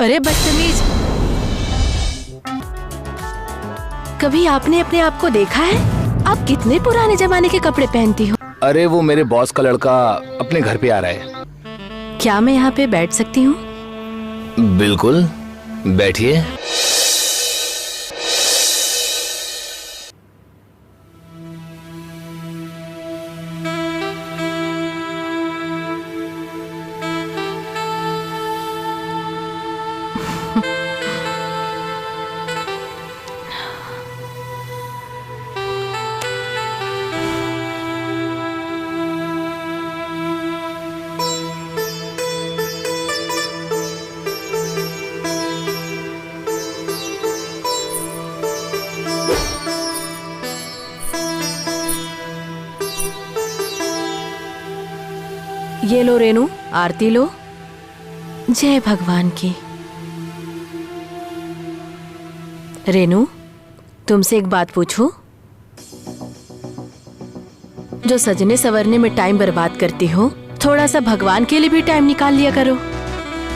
अरे बदतमीज, कभी आपने अपने आप को देखा है? आप कितने पुराने जमाने के कपड़े पहनती हो? अरे वो मेरे बॉस का लड़का अपने घर पे आ रहा है। क्या मैं यहाँ पे बैठ सकती हूँ? बिल्कुल, बैठिए। ये लो रेनू, आरती लो। जय भगवान की। रेनू, तुमसे एक बात पूछूं? जो सजने संवरने में टाइम बर्बाद करती हो, थोड़ा सा भगवान के लिए भी टाइम निकाल लिया करो।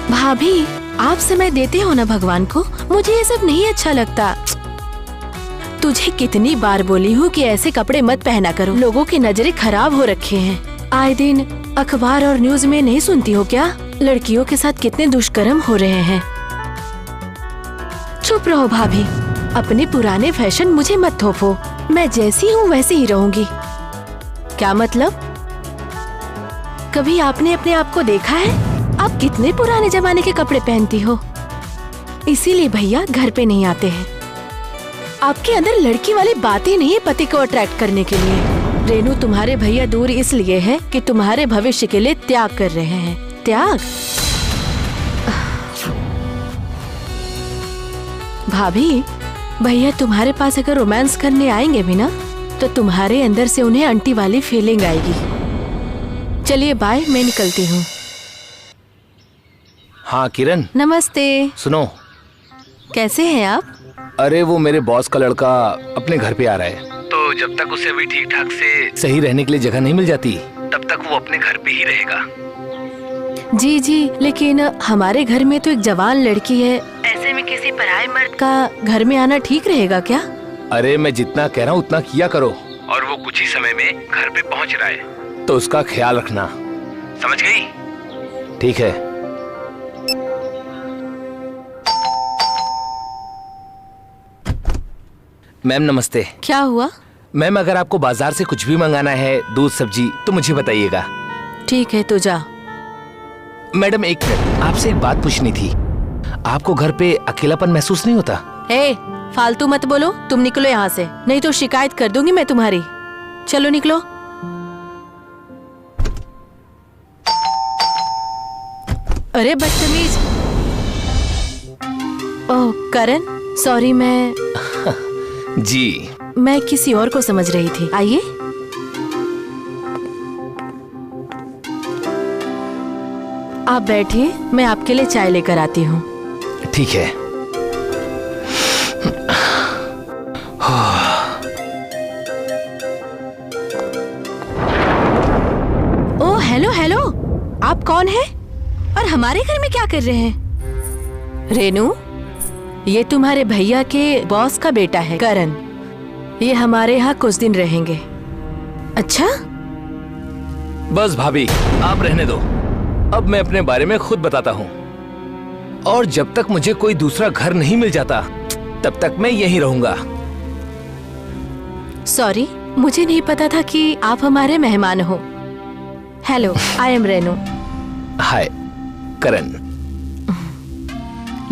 भाभी, आप समय देते हो ना भगवान को? मुझे ये सब नहीं अच्छा लगता। तुझे कितनी बार बोली हूँ कि ऐसे कपड़े मत पहना करो, लोगों की नजरें खराब हो रखे हैं। आए दिन अखबार और न्यूज में नहीं सुनती हो क्या? लड़कियों के साथ कितने दुष्कर्म हो रहे हैं। चुप रहो भाभी, अपने पुराने फैशन मुझे मत थोपो। मैं जैसी हूँ वैसे ही रहूंगी। क्या मतलब? कभी आपने अपने आप को देखा है? आप कितने पुराने जमाने के कपड़े पहनती हो? इसीलिए भैया घर पे नहीं आते हैं। आपके अंदर लड़की वाली बातें नहीं है पति को अट्रैक्ट करने के लिए। रेनू, तुम्हारे भैया दूर इसलिए है कि तुम्हारे भविष्य के लिए त्याग कर रहे हैं। त्याग? भाभी, भैया तुम्हारे पास अगर रोमांस करने आएंगे भी ना, तो तुम्हारे अंदर से उन्हें आंटी वाली फीलिंग आएगी। चलिए बाय, मैं निकलती हूँ। हाँ किरण। नमस्ते। सुनो। कैसे हैं आप? अरे वो मेरे बॉस का लड़का अपने घर पे आ रहा है, तो जब तक उसे अभी ठीक ठाक से सही रहने के लिए जगह नहीं मिल जाती, तब तक वो अपने घर पे ही रहेगा। जी जी, लेकिन हमारे घर में तो एक जवान लड़की है। ऐसे में किसी पराये मर्द का घर में आना ठीक रहेगा क्या? अरे मैं जितना कह रहा हूँ उतना किया करो। और वो कुछ ही समय में घर पे पहुँच रहा है, तो उसका ख्याल रखना, समझ गई? ठीक है। मैम नमस्ते। क्या हुआ? मैम, अगर आपको बाजार से कुछ भी मंगाना है, दूध सब्जी, तो मुझे बताइएगा। ठीक है, तो जा। मैडम एक मिनट, आपसे एक बात पूछनी थी। आपको घर पे अकेलापन महसूस नहीं होता? ए, फालतू मत बोलो। तुम निकलो यहाँ से, नहीं तो शिकायत कर दूंगी मैं तुम्हारी। चलो निकलो। अरे बदतमीज। ओह करण, सॉरी। मैं जी, मैं किसी और को समझ रही थी। आइए। आप बैठिए, मैं आपके लिए चाय लेकर आती हूँ। ठीक है। ओह हेलो हेलो, आप कौन हैं? और हमारे घर में क्या कर रहे हैं? रेनू, ये तुम्हारे भैया के बॉस का बेटा है करण। ये हमारे यहाँ कुछ दिन रहेंगे। अच्छा? बस भाभी, आप रहने दो। अब मैं अपने बारे में खुद बताता हूँ। और जब तक मुझे कोई दूसरा घर नहीं मिल जाता, तब तक मैं यहीं रहूंगा। सॉरी, मुझे नहीं पता था कि आप हमारे मेहमान हो। Hello, I am Renu. Hi Karan.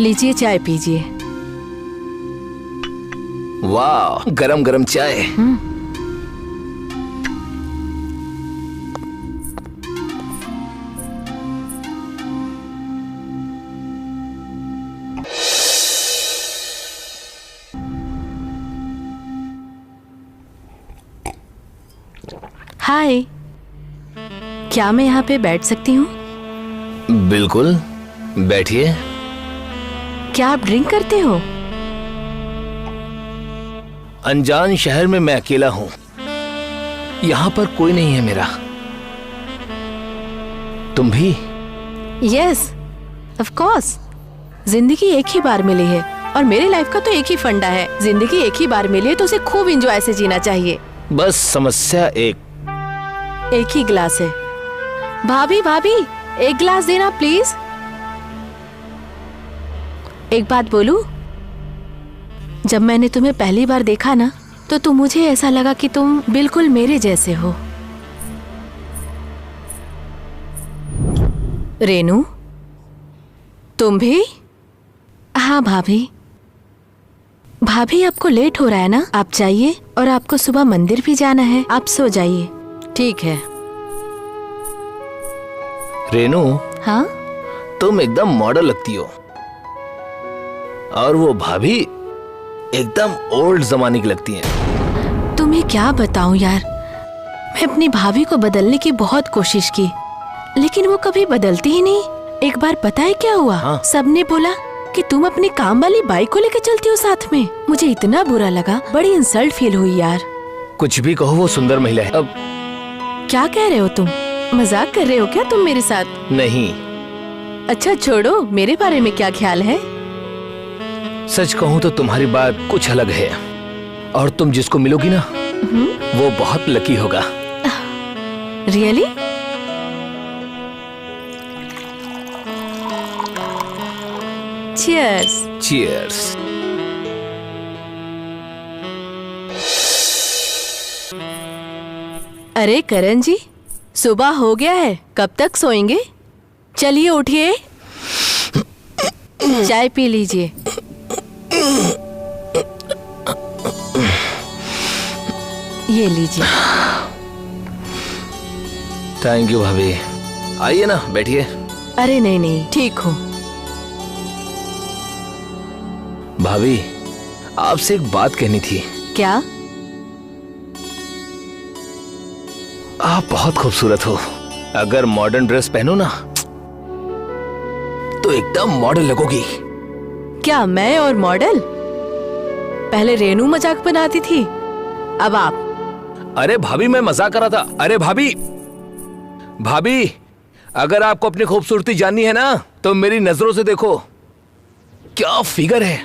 लीजिए चाय पीजिए। वाह, गरम गरम चाय। हाय, क्या मैं यहाँ पे बैठ सकती हूँ? बिल्कुल, बैठिए। क्या आप ड्रिंक करते हो? अनजान शहर में मैं अकेला हूँ। यहाँ पर कोई नहीं है मेरा। तुम भी? Yes, of course. जिंदगी एक ही बार मिली है और मेरी लाइफ का तो एक ही फंडा है, जिंदगी एक ही बार मिली है तो उसे खूब एंजॉय से जीना चाहिए। बस समस्या एक ही गिलास है। भाभी भाभी, एक गिलास देना प्लीज। एक बात बोलूं, जब मैंने तुम्हें पहली बार देखा ना तो मुझे ऐसा लगा कि तुम बिल्कुल मेरे जैसे हो। रेनू, तुम भी? हाँ भाभी। भाभी आपको लेट हो रहा है ना, आप जाइए, और आपको सुबह मंदिर भी जाना है, आप सो जाइए। ठीक है। रेनू, हाँ? तुम एकदम मॉडल लगती हो और वो भाभी एकदम ओल्ड जमाने की लगती हैं। तुम्हें क्या बताऊं यार, मैं अपनी भाभी को बदलने की बहुत कोशिश की लेकिन वो कभी बदलती ही नहीं। एक बार पता है क्या हुआ? हाँ? सबने बोला कि तुम अपनी काम वाली बाइक को लेकर चलती हो साथ में। मुझे इतना बुरा लगा, बड़ी इंसल्ट फील हुई यार। कुछ भी कहो, वो सुंदर महिला है। अब क्या कह रहे हो तुम? मजाक कर रहे हो क्या तुम मेरे साथ? नहीं। अच्छा छोड़ो, मेरे बारे में क्या ख्याल है? सच कहूँ तो तुम्हारी बात कुछ अलग है और तुम जिसको मिलोगी ना वो बहुत लकी होगा। रियली? चीयर्स। चीयर्स। अरे करण जी, सुबह हो गया है, कब तक सोएंगे? चलिए उठिए, चाय पी लीजिए। ये लीजिए। थैंक यू भाभी। आइए ना, बैठिए। अरे नहीं नहीं, ठीक हूँ। भाभी, आपसे एक बात कहनी थी। क्या? आप बहुत खूबसूरत हो। अगर मॉडर्न ड्रेस पहनो ना तो एकदम मॉडल लगोगी। क्या मैं और मॉडल? पहले रेनू मजाक बनाती थी, अब आप। अरे भाभी, मैं मजाक कर रहा था। अरे भाभी, भाभी, अगर आपको अपनी खूबसूरती जाननी है ना तो मेरी नजरों से देखो। क्या फिगर है,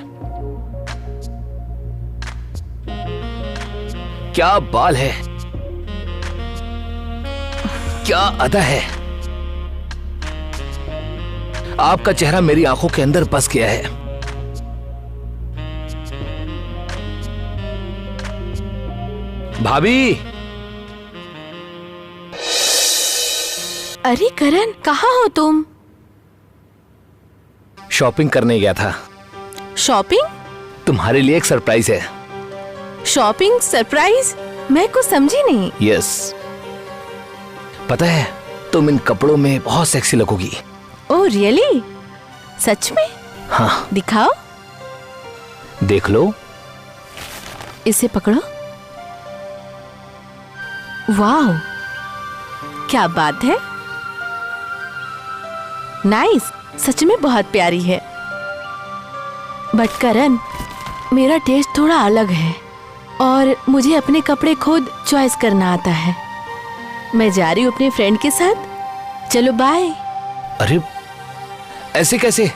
क्या बाल है, क्या अदा है। आपका चेहरा मेरी आंखों के अंदर बस गया है। भाभी। अरे करण, कहाँ हो तुम? शॉपिंग करने गया था। शॉपिंग? तुम्हारे लिए एक सरप्राइज है। Shopping surprise? मैं कुछ समझी नहीं। यस, पता है तुम इन कपड़ों में बहुत सेक्सी लगोगी। Oh really? सच में? हाँ। दिखाओ। देख लो। इसे पकड़ो। वाह, क्या बात है। नाइस, सच में बहुत प्यारी है। बट करण, मेरा टेस्ट थोड़ा अलग है और मुझे अपने कपड़े खुद चॉइस करना आता है। मैं जा रही हूँ अपने फ्रेंड के साथ। चलो बाय। अरे ऐसे कैसे?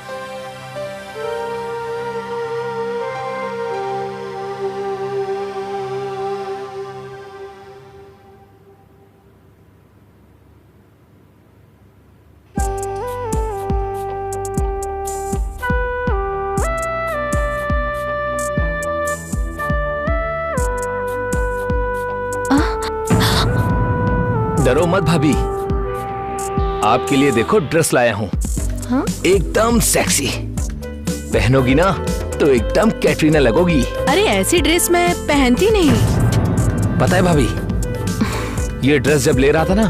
डरो मत भाभी, आपके लिए देखो ड्रेस लाया हूँ। हाँ? एकदम सेक्सी, पहनोगी ना तो एकदम कैटरीना लगोगी। अरे ऐसी ड्रेस मैं पहनती नहीं। पता है भाभी, ये ड्रेस जब ले रहा था ना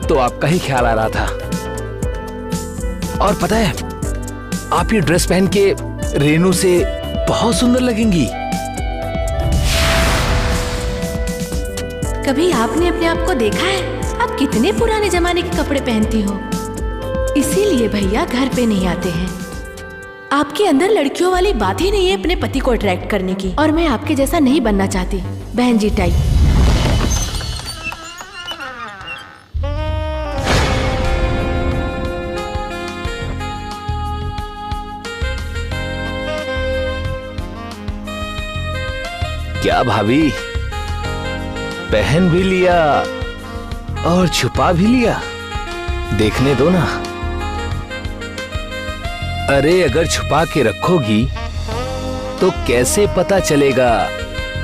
तो आपका ही ख्याल आ रहा था। और पता है, आप ये ड्रेस पहन के रेनू से बहुत सुंदर लगेंगी। कभी आपने अपने आप को देखा है? आप कितने पुराने जमाने के कपड़े पहनती हो। इसीलिए भैया घर पे नहीं आते हैं। आपके अंदर लड़कियों वाली बात ही नहीं है अपने पति को अट्रैक्ट करने की, और मैं आपके जैसा नहीं बनना चाहती, बहन जी टाइप। क्या भाभी, पहन भी लिया और छुपा भी लिया? देखने दो ना। अरे अगर छुपा के रखोगी तो कैसे पता चलेगा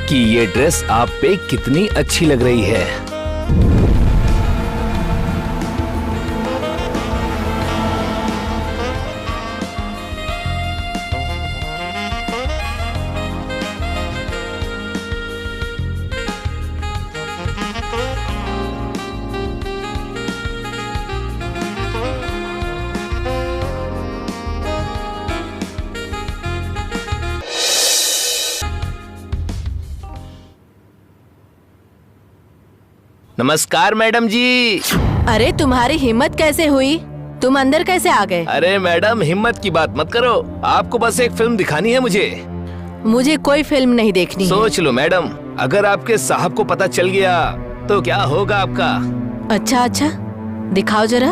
कि ये ड्रेस आप पे कितनी अच्छी लग रही है? नमस्कार मैडम जी। अरे तुम्हारी हिम्मत कैसे हुई? तुम अंदर कैसे आ गए? अरे मैडम, हिम्मत की बात मत करो, आपको बस एक फिल्म दिखानी है मुझे। मुझे कोई फिल्म नहीं देखनी है। सोच लो मैडम, अगर आपके साहब को पता चल गया तो क्या होगा आपका? अच्छा अच्छा, दिखाओ जरा।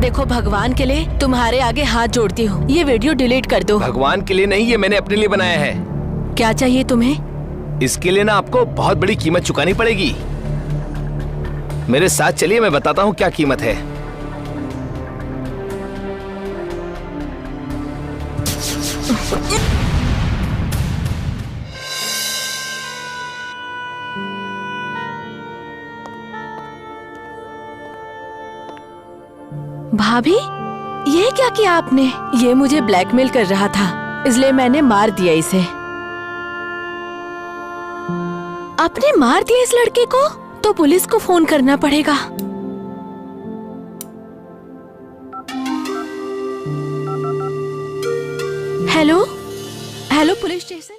देखो, भगवान के लिए तुम्हारे आगे हाथ जोड़ती हूँ, ये वीडियो डिलीट कर दो। भगवान के लिए नहीं, ये मैंने अपने लिए बनाया है। क्या चाहिए तुम्हें? इसके लिए ना आपको बहुत बड़ी कीमत चुकानी पड़ेगी। मेरे साथ चलिए, मैं बताता हूँ क्या कीमत है। भाभी, ये क्या किया आपने? ये मुझे ब्लैकमेल कर रहा था, इसलिए मैंने मार दिया इसे। आपने मार दिया इस लड़के को? तो पुलिस को फोन करना पड़ेगा। Hello hello, police station.